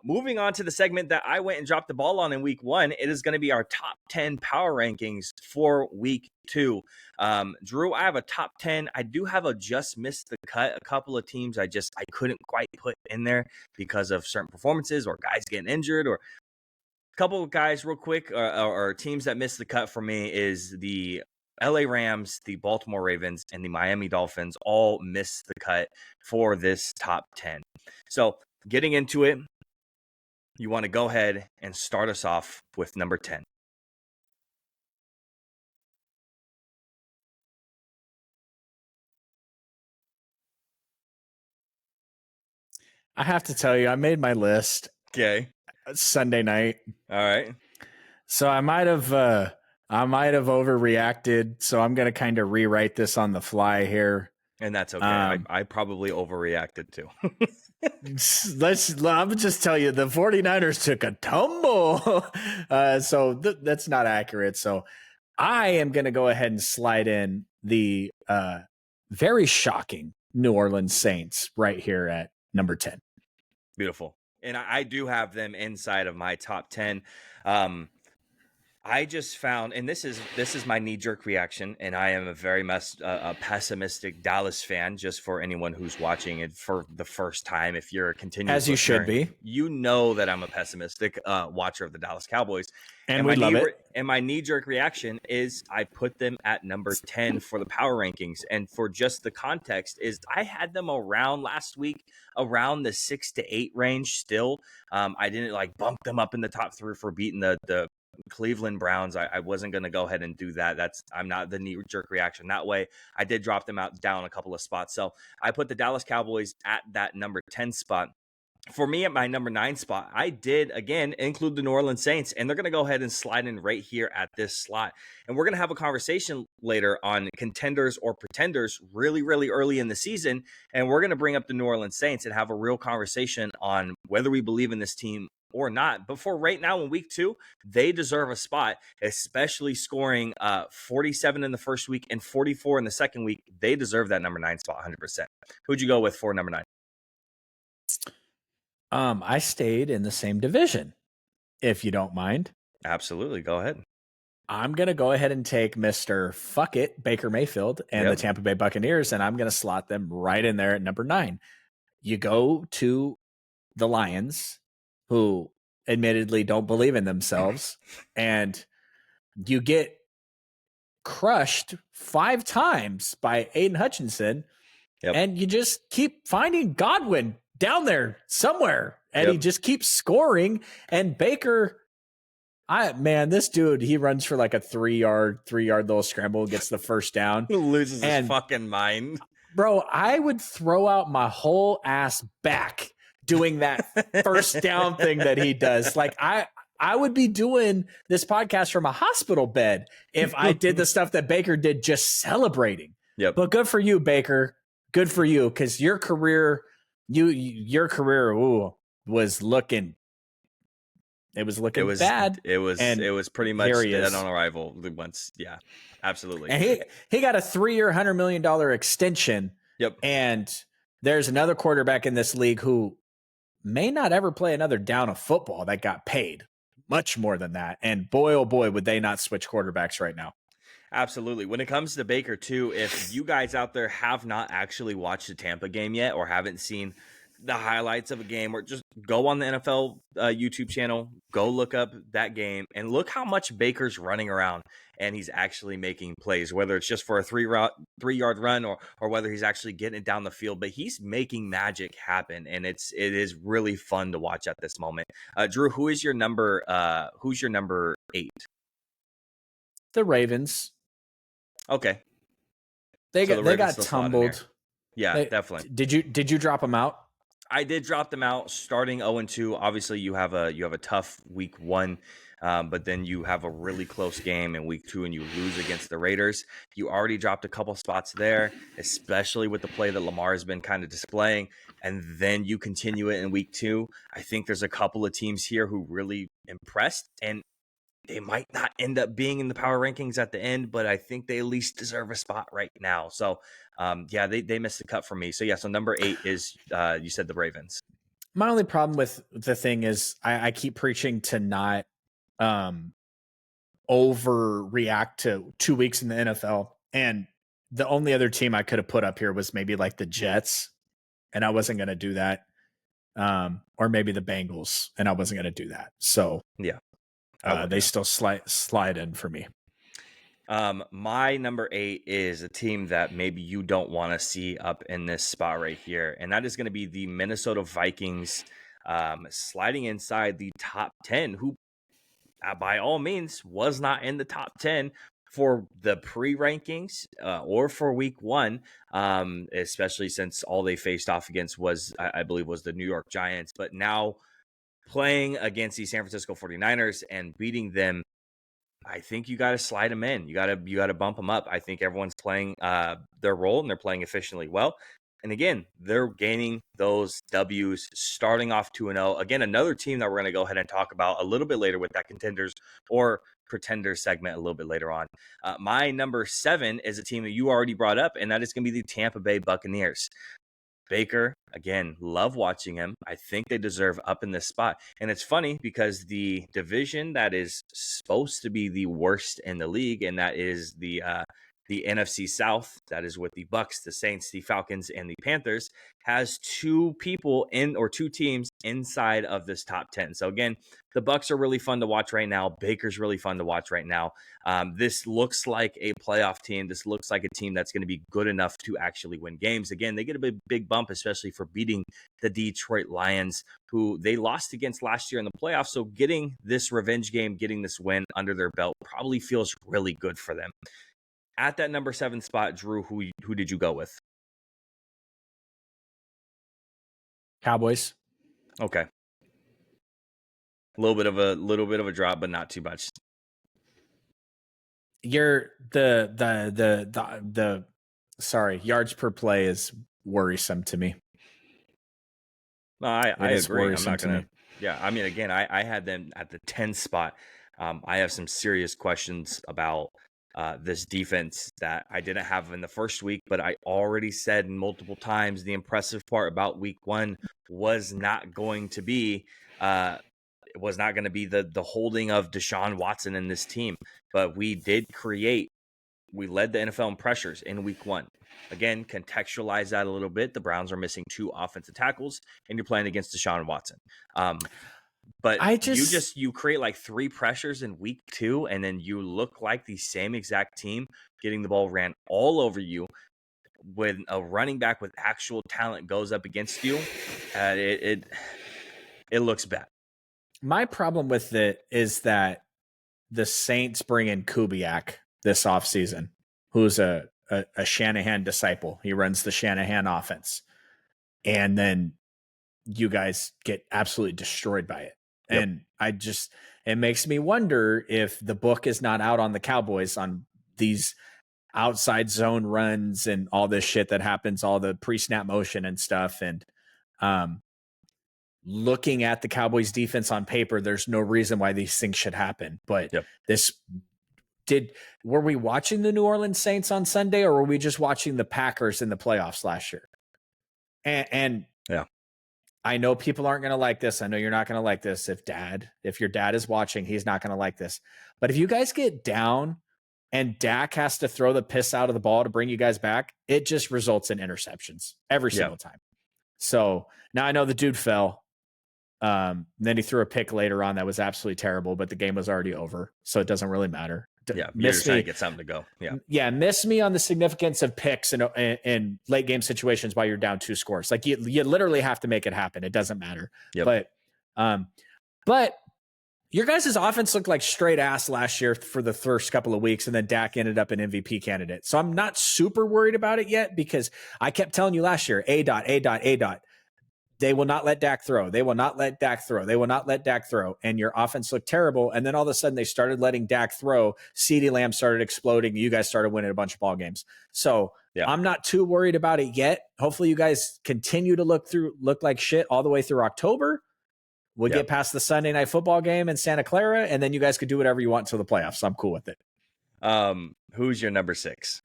moving on to the segment that I went and dropped the ball on in week 1, it is going to be our top 10 power rankings for week 2. Drew, I have a top 10. I do have a just missed the cut. A couple of teams I couldn't quite put in there because of certain performances or guys getting injured, or a couple of guys real quick, or teams that missed the cut for me is the LA Rams, the Baltimore Ravens, and the Miami Dolphins all missed the cut for this top 10. So getting into it, you want to go ahead and start us off with number 10. I have to tell you, I made my list. Okay. Sunday night. All right. So I might have overreacted. So I'm going to kind of rewrite this on the fly here. And that's okay. I probably overreacted too. I'll just tell you, the 49ers took a tumble. So that's not accurate. So I am going to go ahead and slide in the very shocking New Orleans Saints right here at number 10. Beautiful. And I do have them inside of my top 10. I just found, and this is my knee-jerk reaction, and I am a very pessimistic Dallas fan, just for anyone who's watching it for the first time. If you're a continuous as you listener, should be, you know that I'm a pessimistic watcher of the Dallas Cowboys. And we love it. And my knee-jerk reaction is I put them at number 10 for the power rankings. And for just the context is I had them around last week, around the 6 to 8 range still. I didn't bump them up in the top 3 for beating the Cleveland Browns. I wasn't going to go ahead and do that. I'm not the knee-jerk reaction that way. I did drop them down a couple of spots. So I put the Dallas Cowboys at that number 10 spot. For me, at my number 9 spot, I did, again, include the New Orleans Saints, and they're going to go ahead and slide in right here at this slot. And we're going to have a conversation later on contenders or pretenders really, really early in the season, and we're going to bring up the New Orleans Saints and have a real conversation on whether we believe in this team or not. But for right now in week 2, they deserve a spot, especially scoring 47 in the first week and 44 in the second week. They deserve that number 9 spot 100%. Who'd you go with for number 9? I stayed in the same division, if you don't mind. Absolutely. Go ahead. I'm going to go ahead and take Mr. Fuck It, Baker Mayfield, and the Tampa Bay Buccaneers, and I'm going to slot them right in there at number 9. You go to the Lions, who admittedly don't believe in themselves, and you get crushed 5 times by Aiden Hutchinson, and you just keep finding Godwin down there somewhere, and he just keeps scoring. And Baker, this dude, he runs for like a 3-yard little scramble, gets the first down, loses his fucking mind. Bro, I would throw out my whole ass back doing that first down thing that he does. Like I would be doing this podcast from a hospital bed if I did the stuff that Baker did, just celebrating. But good for you, Baker. Good for you, because your career. Was looking. It was bad. It was pretty much dead on arrival once. Yeah, absolutely. And he got a 3-year, $100 million extension. And there's another quarterback in this league who may not ever play another down of football that got paid much more than that. And boy, oh boy, would they not switch quarterbacks right now. Absolutely. When it comes to Baker, too, if you guys out there have not actually watched the Tampa game yet or haven't seen the highlights of a game, or just go on the NFL YouTube channel, go look up that game and look how much Baker's running around and he's actually making plays, whether it's just for a 3-yard run or whether he's actually getting it down the field. But he's making magic happen, and it is really fun to watch at this moment. Drew, who's your number 8? The Ravens. Okay. They got tumbled. Yeah, definitely. Did you drop them out? I did drop them out starting 0-2. Obviously, you have a tough week 1, but then you have a really close game in week 2 and you lose against the Raiders. You already dropped a couple spots there, especially with the play that Lamar has been kind of displaying. And then you continue it in week 2. I think there's a couple of teams here who really impressed, and they might not end up being in the power rankings at the end, but I think they at least deserve a spot right now. So, they missed the cut for me. So, so number 8 is, you said the Ravens. My only problem with the thing is I keep preaching to not overreact to 2 weeks in the NFL. And the only other team I could have put up here was maybe like the Jets, and I wasn't going to do that. Or maybe the Bengals, and I wasn't going to do that. So yeah, they still slide in for me. My number 8 is a team that maybe you don't want to see up in this spot right here, and that is going to be the Minnesota Vikings, sliding inside the top 10, who by all means was not in the top 10 for the pre-rankings or for week 1, especially since all they faced off against was, I believe, was the New York Giants. But now playing against the San Francisco 49ers and beating them, I think you got to slide them in. You got to bump them up. I think everyone's playing their role, and they're playing efficiently well. And again, they're gaining those W's, starting off 2-0. Again, another team that we're going to go ahead and talk about a little bit later with that contenders or pretenders segment a little bit later on. My number 7 is a team that you already brought up, and that is going to be the Tampa Bay Buccaneers. Baker, again, love watching him. I think they deserve up in this spot. And it's funny because the division that is supposed to be the worst in the league, and that is the NFC South, that is with the Bucs, the Saints, the Falcons, and the Panthers, has two teams inside of this top 10. So again, the Bucs are really fun to watch right now. Baker's really fun to watch right now. This looks like a playoff team. This looks like a team that's going to be good enough to actually win games. Again, they get a big bump, especially for beating the Detroit Lions, who they lost against last year in the playoffs. So getting this revenge game, getting this win under their belt probably feels really good for them. At that number 7 spot, Drew, who did you go with? Cowboys. Okay. A little bit of a drop, but not too much. You're the yards per play is worrisome to me. No, I agree. I'm not gonna. Yeah, I mean, again, I had them at the 10 spot. I have some serious questions about this defense that I didn't have in the first week, but I already said multiple times the impressive part about week 1 was not going to be the holding of Deshaun Watson in this team. But we led the NFL in pressures in week 1. Again, contextualize that a little bit. The Browns are missing 2 offensive tackles, and you're playing against Deshaun Watson. But you create like 3 pressures in week 2, and then you look like the same exact team getting the ball ran all over you. When a running back with actual talent goes up against you, it looks bad. My problem with it is that the Saints bring in Kubiak this offseason, who's a Shanahan disciple. He runs the Shanahan offense. And then you guys get absolutely destroyed by it. Yep. And it makes me wonder if the book is not out on the Cowboys on these outside zone runs and all this shit that happens, all the pre-snap motion and stuff. And looking at the Cowboys defense on paper, there's no reason why these things should happen. But were we watching the New Orleans Saints on Sunday, or were we just watching the Packers in the playoffs last year? And yeah. I know people aren't going to like this. I know you're not going to like this. If your dad is watching, he's not going to like this. But if you guys get down and Dak has to throw the piss out of the ball to bring you guys back, it just results in interceptions every single time. So now I know the dude fell. Then he threw a pick later on that was absolutely terrible, but the game was already over. So it doesn't really matter. Yeah, you're trying to get something to go. Yeah. Miss me on the significance of picks in late game situations while you're down 2 scores. Like you literally have to make it happen. It doesn't matter. Yep. But your guys' offense looked like straight ass last year for the first couple of weeks, and then Dak ended up an MVP candidate. So I'm not super worried about it yet because I kept telling you last year, A. They will not let Dak throw. They will not let Dak throw. They will not let Dak throw. And your offense looked terrible. And then all of a sudden they started letting Dak throw. CeeDee Lamb started exploding. You guys started winning a bunch of ball games. So I'm not too worried about it yet. Hopefully you guys continue to look like shit all the way through October. We'll get past the Sunday night football game in Santa Clara, and then you guys could do whatever you want until the playoffs. So I'm cool with it. Who's your number 6?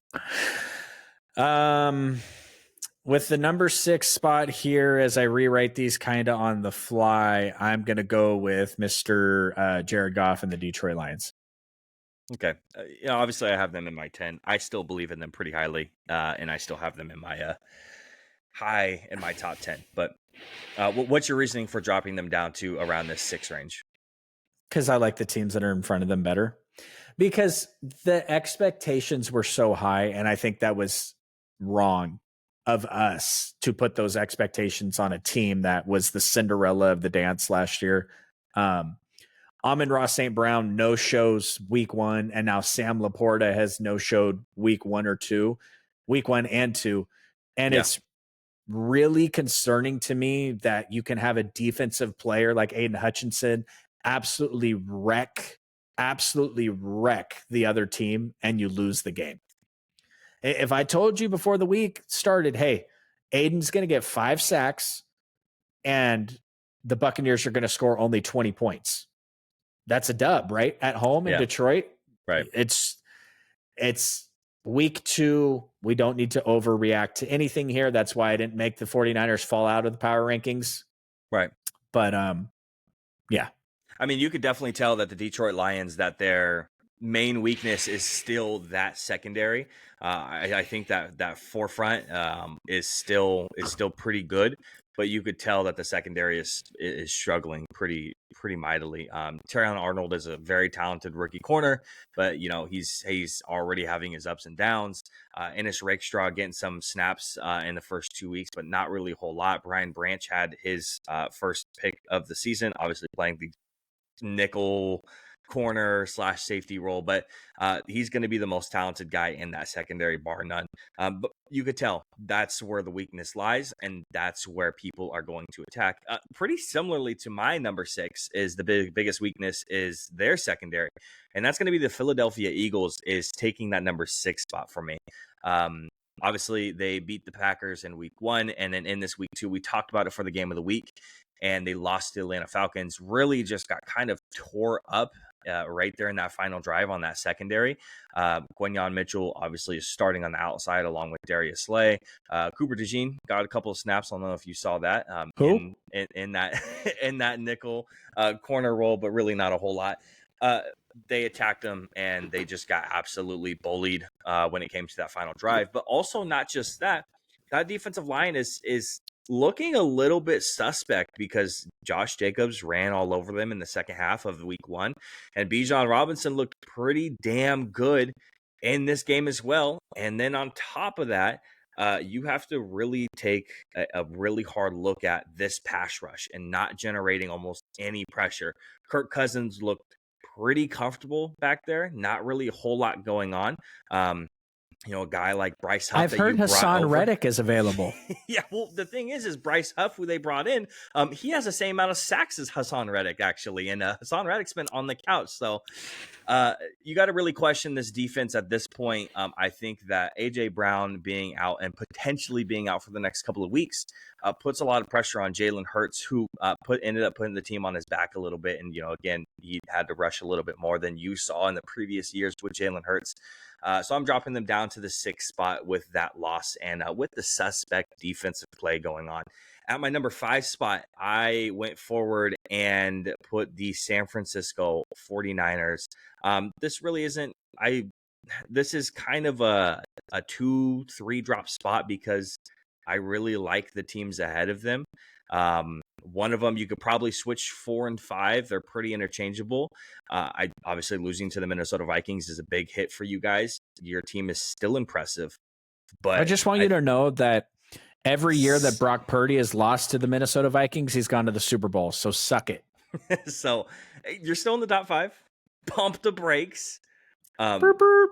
With the number 6 spot here, as I rewrite these kind of on the fly, I'm going to go with Mr. Jared Goff and the Detroit Lions. Okay. Obviously I have them in my 10. I still believe in them pretty highly, and I still have them in my high in my top 10. But what's your reasoning for dropping them down to around this 6 range? Because I like the teams that are in front of them better. Because the expectations were so high, and I think that was wrong of us to put those expectations on a team that was the Cinderella of the dance last year. Amon-Ra St. Brown no shows week 1, and now Sam Laporta has no showed week 1 and 2. And it's really concerning to me that you can have a defensive player like Aiden Hutchinson absolutely wreck the other team and you lose the game. If I told you before the week started, hey, Aiden's going to get 5 sacks and the Buccaneers are going to score only 20 points. That's a dub, right? At home in Detroit. Right. It's week 2. We don't need to overreact to anything here. That's why I didn't make the 49ers fall out of the power rankings. Right. But yeah. I mean, you could definitely tell that the Detroit Lions, that their main weakness is still that secondary. I think that forefront is still pretty good, but you could tell that the secondary is struggling pretty mightily. Terrion Arnold is a very talented rookie corner, but he's already having his ups and downs. Ennis Rakestraw getting some snaps in the first 2 weeks, but not really a whole lot. Brian Branch had his first pick of the season, obviously playing the nickel corner / safety role, but he's going to be the most talented guy in that secondary, bar none. But you could tell that's where the weakness lies, and that's where people are going to attack. Pretty similarly to my number 6 is the biggest weakness is their secondary, and that's going to be the Philadelphia Eagles is taking that number 6 spot for me. Obviously, they beat the Packers in week 1, and then in this week 2, we talked about it for the game of the week, and they lost to the Atlanta Falcons. Really just got kind of tore up right there in that final drive on that secondary. Quinyon Mitchell obviously is starting on the outside along with Darius Slay. Cooper DeJean got a couple of snaps. I don't know if you saw that in that in that nickel corner role, but really not a whole lot. They attacked them and they just got absolutely bullied when it came to that final drive. But also not just that defensive line is looking a little bit suspect because Josh Jacobs ran all over them in the second half of week 1, and Bijan Robinson looked pretty damn good in this game as well. And then on top of that, you have to really take a really hard look at this pass rush and not generating almost any pressure. Kirk Cousins looked pretty comfortable back there, not really a whole lot going on. A guy like Bryce Huff. I've heard Hassan Reddick is available. Yeah, well, the thing is Bryce Huff, who they brought in, he has the same amount of sacks as Hassan Reddick, actually. And Hassan Reddick's been on the couch. So you got to really question this defense at this point. I think that A.J. Brown being out and potentially being out for the next couple of weeks puts a lot of pressure on Jalen Hurts, who ended up putting the team on his back a little bit. And, again, he had to rush a little bit more than you saw in the previous years with Jalen Hurts. So I'm dropping them down to the 6th spot with that loss and with the suspect defensive play going on. At my number 5 spot, I went forward and put the San Francisco 49ers. This really isn't this is kind of a 2-3 drop spot because I really like the teams ahead of them. One of them you could probably switch 4 and 5. They're pretty interchangeable. I obviously losing to the Minnesota Vikings is a big hit for you guys. Your team is still impressive, but I just want you to know that every year that Brock Purdy has lost to the Minnesota Vikings, he's gone to the Super Bowl. So suck it. So you're still in the top 5. Pump the brakes. Burp, burp.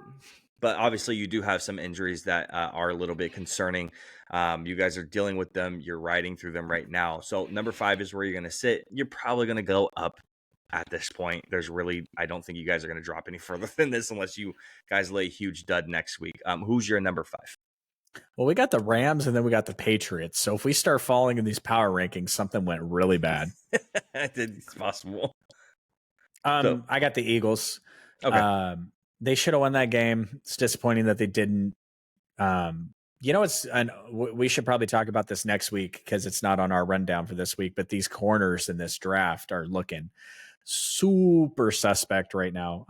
But obviously you do have some injuries that are a little bit concerning. You guys are dealing with them. You're riding through them right now. So number 5 is where you're going to sit. You're probably going to go up at this point. I don't think you guys are going to drop any further than this unless you guys lay a huge dud next week. Who's your number 5? Well, we got the Rams and then we got the Patriots. So if we start falling in these power rankings, something went really bad. It's possible. I got the Eagles. Okay. They should have won that game. It's disappointing that they didn't. You know, we should probably talk about this next week because it's not on our rundown for this week, but these corners in this draft are looking super suspect right now.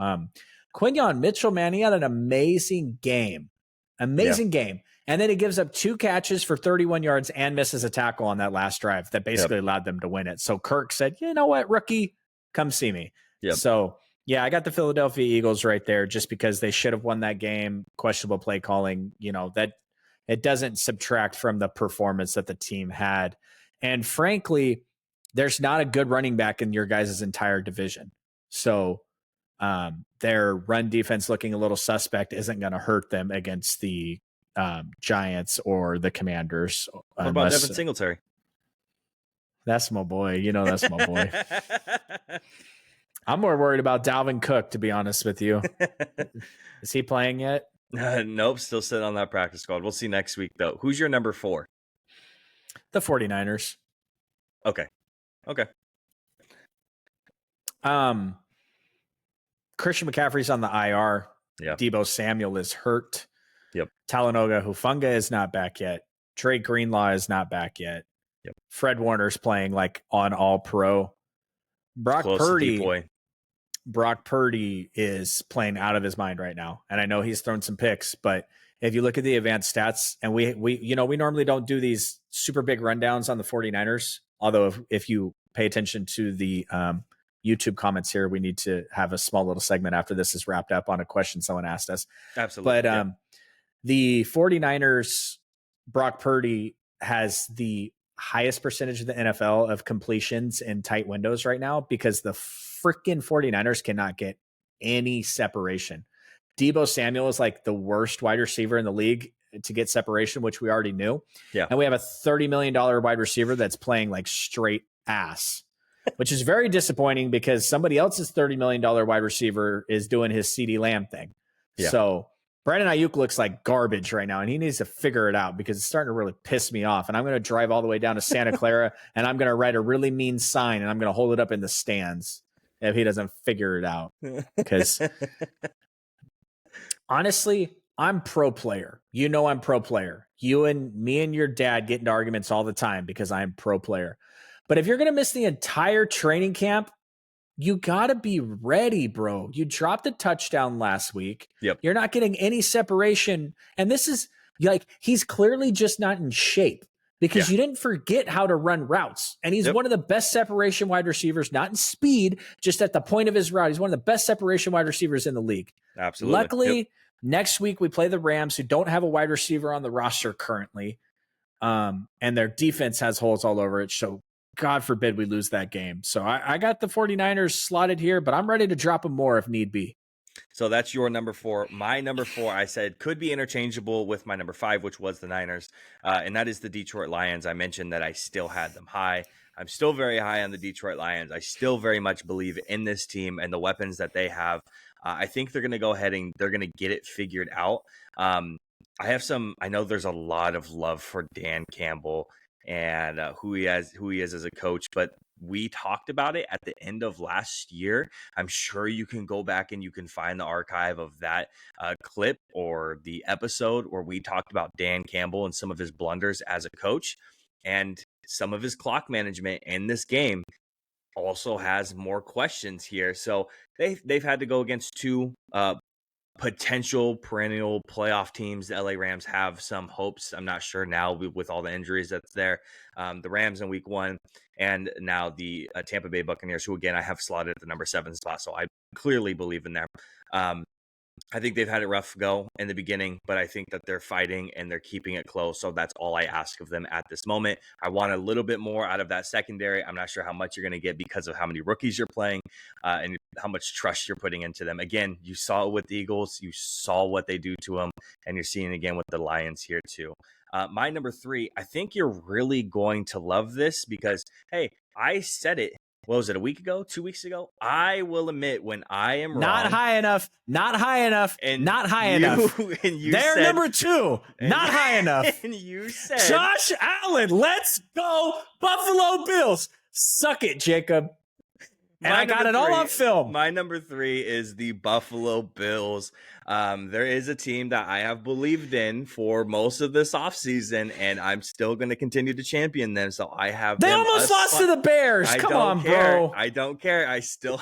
Quinyon Mitchell, man, he had an amazing game. Game. And then he gives up 2 catches for 31 yards and misses a tackle on that last drive that basically allowed them to win it. So Kirk said, you know what, rookie, come see me. Yep. So, yeah, I got the Philadelphia Eagles right there just because they should have won that game. Questionable play calling, that it doesn't subtract from the performance that the team had. And frankly, there's not a good running back in your guys' entire division. So their run defense looking a little suspect isn't going to hurt them against the Giants or the Commanders. What about Devin Singletary? That's my boy. That's my boy. I'm more worried about Dalvin Cook, to be honest with you. Is he playing yet? Nope, still sitting on that practice squad. We'll see next week, though. Who's your number 4? The 49ers. Okay. Christian McCaffrey's on the IR. Yep. Deebo Samuel is hurt. Yep. Talanoga Hufanga is not back yet. Drake Greenlaw is not back yet. Yep. Fred Warner's playing like on all pro. Brock Purdy is playing out of his mind right now. And I know he's thrown some picks, but if you look at the advanced stats, and we normally don't do these super big rundowns on the 49ers. Although if you pay attention to the YouTube comments here, we need to have a small little segment after this is wrapped up on a question someone asked us. Absolutely. But the 49ers, Brock Purdy has the highest percentage of the NFL of completions in tight windows right now because the freaking 49ers cannot get any separation. Deebo Samuel is like the worst wide receiver in the league to get separation, which we already knew. Yeah. And we have a $30 million wide receiver that's playing like straight ass, which is very disappointing because somebody else's $30 million wide receiver is doing his CeeDee Lamb thing. Yeah. So Brandon Ayuk looks like garbage right now, and he needs to figure it out because it's starting to really piss me off. And I'm going to drive all the way down to Santa Clara, and I'm going to write a really mean sign, and I'm going to hold it up in the stands if he doesn't figure it out. Because honestly, I'm pro player. I'm pro player. You and me and your dad get into arguments all the time because I'm pro player. But if you're going to miss the entire training camp, you got to be ready, bro. You dropped a touchdown last week. Yep. You're not getting any separation. And this is like, he's clearly just not in shape because you didn't forget how to run routes. And he's one of the best separation wide receivers, not in speed, just at the point of his route. He's one of the best separation wide receivers in the league. Absolutely. Luckily, next week we play the Rams, who don't have a wide receiver on the roster currently. And their defense has holes all over it. So God forbid we lose that game. So I got the 49ers slotted here, but I'm ready to drop them more if need be. So that's your number 4. My number 4, I said, could be interchangeable with my number 5, which was the Niners. And that is the Detroit Lions. I mentioned that I still had them high. I'm still very high on the Detroit Lions. I still very much believe in this team and the weapons that they have. I think they're going to go ahead and they're going to get it figured out. I know there's a lot of love for Dan Campbell and who he is as a coach, but we talked about it at the end of last year. I'm sure you can go back and you can find the archive of that clip or the episode where we talked about Dan Campbell and some of his blunders as a coach and some of his clock management in this game. Also has more questions here. So they've had to go against 2 potential perennial playoff teams. The LA Rams have some hopes. I'm not sure now with all the injuries that's there. The Rams in week 1 and now the Tampa Bay Buccaneers, who again, I have slotted at the number 7 spot. So I clearly believe in them. I think they've had a rough go in the beginning, but I think that they're fighting and they're keeping it close. So that's all I ask of them at this moment. I want a little bit more out of that secondary. I'm not sure how much you're going to get because of how many rookies you're playing and how much trust you're putting into them. Again, you saw it with the Eagles. You saw what they do to them, and you're seeing it again with the Lions here too. My number 3, I think you're really going to love this because, hey, I said it. What was it, a week ago, 2 weeks ago? I will admit when I am wrong. Not high enough. And you They're said, number 2. Not high enough. And you said, Josh Allen, let's go Buffalo Bills. Suck it, Jacob. And I got it all on film. My number 3 is the Buffalo Bills. There is a team that I have believed in for most of this offseason, and I'm still going to continue to champion them. So I have They almost lost to the Bears. Come on, bro. I don't care. I still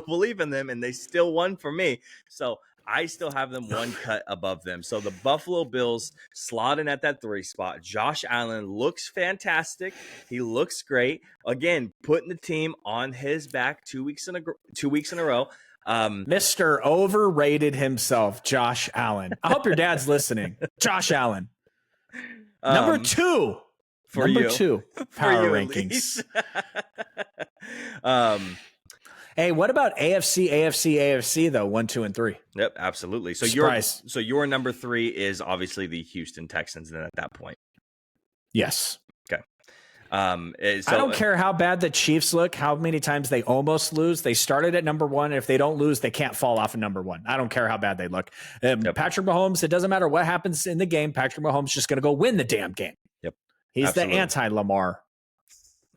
believe in them, and they still won for me. So I still have them one cut above them. So the Buffalo Bills slotting at that 3 spot. Josh Allen looks fantastic. He looks great. Again, putting the team on his back 2 weeks in a row. Mr. Overrated himself, Josh Allen. I hope your dad's listening. Josh Allen. Number 2. For number you. 2. Power rankings. Hey, what about AFC though? 1, 2, and 3. Yep, absolutely. So your number 3 is obviously the Houston Texans. Then at that point, yes. Okay. I don't care how bad the Chiefs look, how many times they almost lose. They started at number 1. If they don't lose, they can't fall off of number 1. I don't care how bad they look. Yep. Patrick Mahomes. It doesn't matter what happens in the game. Patrick Mahomes is just going to go win the damn game. Yep. He's absolutely. the anti-Lamar.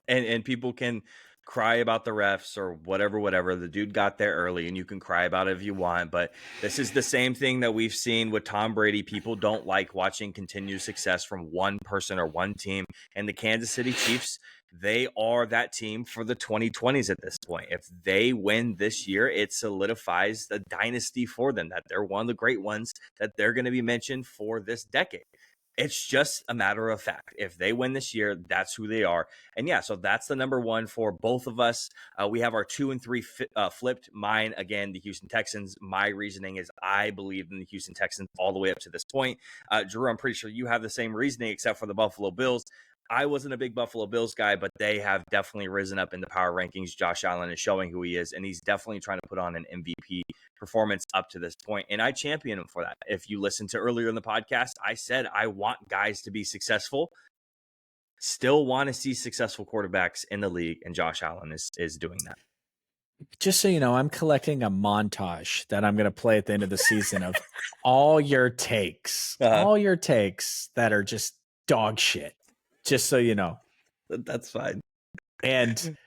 And people can cry about the refs or whatever. The dude got there early, and you can cry about it if you want, but this is the same thing that we've seen with Tom Brady. People don't like watching continued success from one person or one team, and the Kansas City Chiefs, they are that team for the 2020s at this point. If they win this year, it solidifies the dynasty for them, that they're one of the great ones, that they're going to be mentioned for this decade. It's just a matter of fact. If they win this year, that's who they are. And yeah, so that's the number 1 for both of us. We have our 2 and 3 flipped. Mine, again, the Houston Texans. My reasoning is I believe in the Houston Texans all the way up to this point. Drew, I'm pretty sure you have the same reasoning except for the Buffalo Bills. I wasn't a big Buffalo Bills guy, but they have definitely risen up in the power rankings. Josh Allen is showing who he is, and he's definitely trying to put on an MVP performance up to this point, and I champion him for that. If you listen to earlier in the podcast, I said I want guys to be successful. Still want to see successful quarterbacks in the league, and Josh Allen is doing that. Just so you know, I'm collecting a montage that I'm going to play at the end of the season of all your takes that are just dog shit. Just so you know. That's fine. And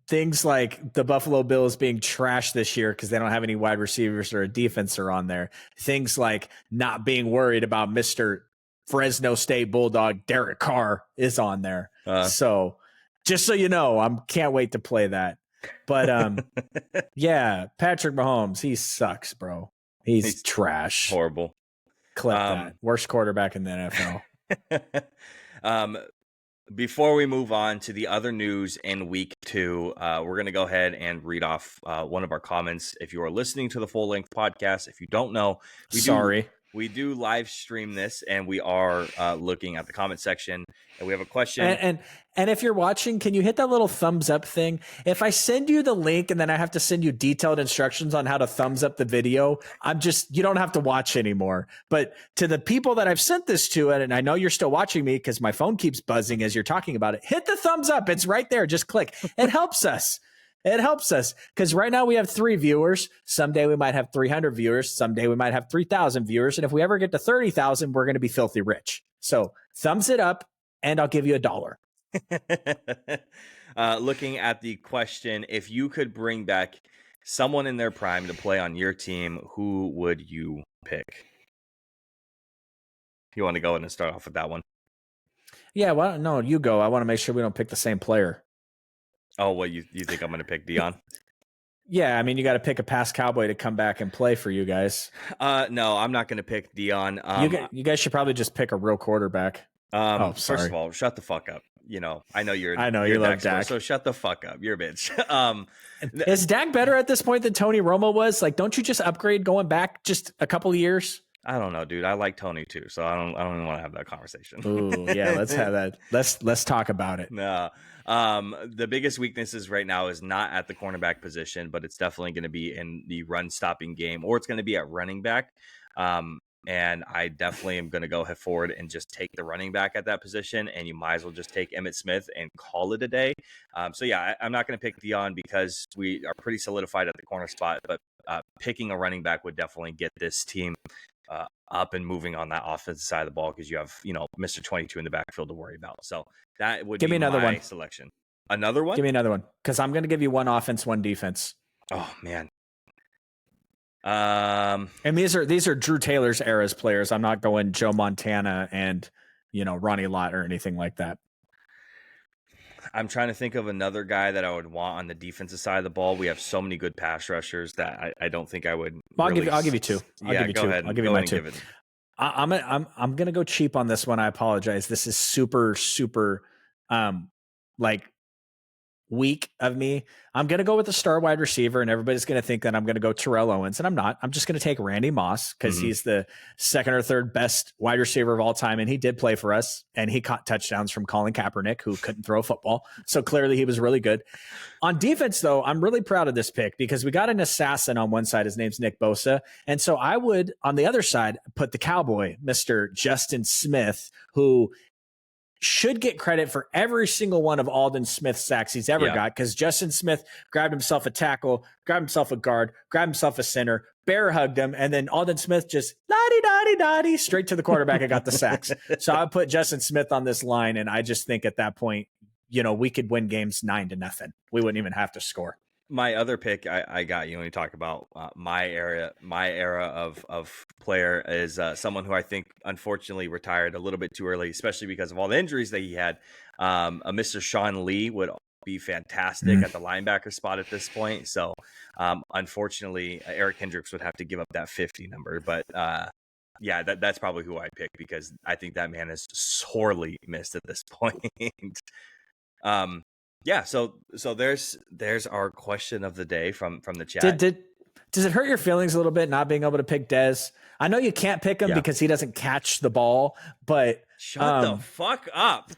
things like the Buffalo Bills being trashed this year because they don't have any wide receivers or a defense are on there. Things like not being worried about Mr. Fresno State Bulldog Derek Carr is on there. So just so you know, I can't wait to play that. But yeah, Patrick Mahomes, he sucks, bro. He's trash. Horrible. Clip that. Worst quarterback in the NFL. Before we move on to the other news in week 2, we're going to go ahead and read off one of our comments. If you are listening to the full length podcast, if you don't know, we do live stream this, and we are looking at the comment section, and we have a question. And if you're watching, can you hit that little thumbs up thing? If I send you the link and then I have to send you detailed instructions on how to thumbs up the video, you don't have to watch anymore. But to the people that I've sent this to, and I know you're still watching me because my phone keeps buzzing as you're talking about it, hit the thumbs up. It's right there. Just click. It helps us. It helps us because right now we have 3 viewers. Someday we might have 300 viewers. Someday we might have 3,000 viewers. And if we ever get to 30,000, we're going to be filthy rich. So thumbs it up and I'll give you $1. Looking at the question, if you could bring back someone in their prime to play on your team, who would you pick? You want to go ahead and start off with that one? Yeah, well, no, you go. I want to make sure we don't pick the same player. Oh, well, you think I'm going to pick Dion? Yeah, I mean, you got to pick a past Cowboy to come back and play for you guys. No, I'm not going to pick Dion. You guys should probably just pick a real quarterback. First of all, shut the fuck up. You know, I know you love Dak. So shut the fuck up. You're a bitch. Is Dak better at this point than Tony Romo was? Like, don't you just upgrade going back just a couple of years? I don't know, dude. I like Tony too, so I don't even want to have that conversation. Ooh, yeah, let's have that. Let's talk about it. No. The biggest weaknesses right now is not at the cornerback position, but it's definitely going to be in the run stopping game, or it's going to be at running back. And I definitely am going to go forward and just take the running back at that position, and you might as well just take Emmitt Smith and call it a day. So yeah, I'm not going to pick Dion because we are pretty solidified at the corner spot, but picking a running back would definitely get this team up and moving on that offensive side of the ball, because you have, Mr. 22 in the backfield to worry about. So that would give me another one. Selection. Another one? Give me another one, because I'm going to give you one offense, one defense. Oh man. And these are Drew Taylor's era's players. I'm not going Joe Montana and Ronnie Lott or anything like that. I'm trying to think of another guy that I would want on the defensive side of the ball. We have so many good pass rushers that I don't think I would. Well, I'll give you two. I'll give you my two. I'm gonna go cheap on this one. I apologize. This is super like weak of me. I'm going to go with the star wide receiver, and everybody's going to think that I'm going to go Terrell Owens, and I'm not. I'm just going to take Randy Moss because he's the second or third best wide receiver of all time, and he did play for us, and he caught touchdowns from Colin Kaepernick, who couldn't throw a football. So clearly he was really good. On defense, though, I'm really proud of this pick because we got an assassin on one side. His name's Nick Bosa. And so I would, on the other side, put the cowboy, Mr. Justin Smith, who should get credit for every single one of Aldon Smith's sacks he's ever got, because Justin Smith grabbed himself a tackle, grabbed himself a guard, grabbed himself a center, bear hugged him, and then Aldon Smith just la-di-da-di-da-di straight to the quarterback and got the sacks. So I put Justin Smith on this line, and I just think at that point, we could win games 9-0. We wouldn't even have to score. My other pick, I got you when you talk about my era of player is someone who I think unfortunately retired a little bit too early, especially because of all the injuries that he had. Mr. Sean Lee would be fantastic at the linebacker spot at this point. So unfortunately, Eric Hendricks would have to give up that 50 number. But yeah, that's probably who I pick because I think that man is sorely missed at this point. Yeah, so there's our question of the day from the chat. Does it hurt your feelings a little bit not being able to pick Dez? I know you can't pick him because he doesn't catch the ball, but shut the fuck up.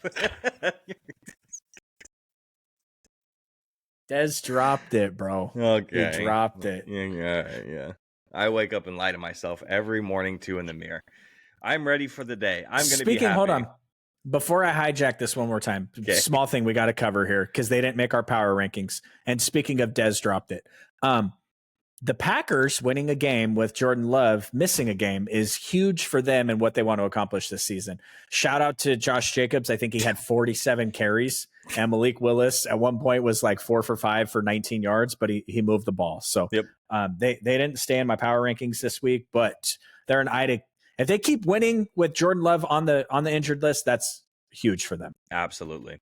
Dez dropped it, bro. Okay, he dropped it. Yeah. I wake up and lie to myself every morning too in the mirror. I'm ready for the day. I'm going to be happy. Hold on. Before I hijack this one more time, small thing we got to cover here because they didn't make our power rankings. And speaking of Dez dropped it. The Packers winning a game with Jordan Love missing a game is huge for them and what they want to accomplish this season. Shout out to Josh Jacobs. I think he had 47 carries. And Malik Willis at one point was like 4 for 5 for 19 yards, but he moved the ball. So they didn't stay in my power rankings this week, but they're an eye to. If they keep winning with Jordan Love on the injured list, that's huge for them. Absolutely.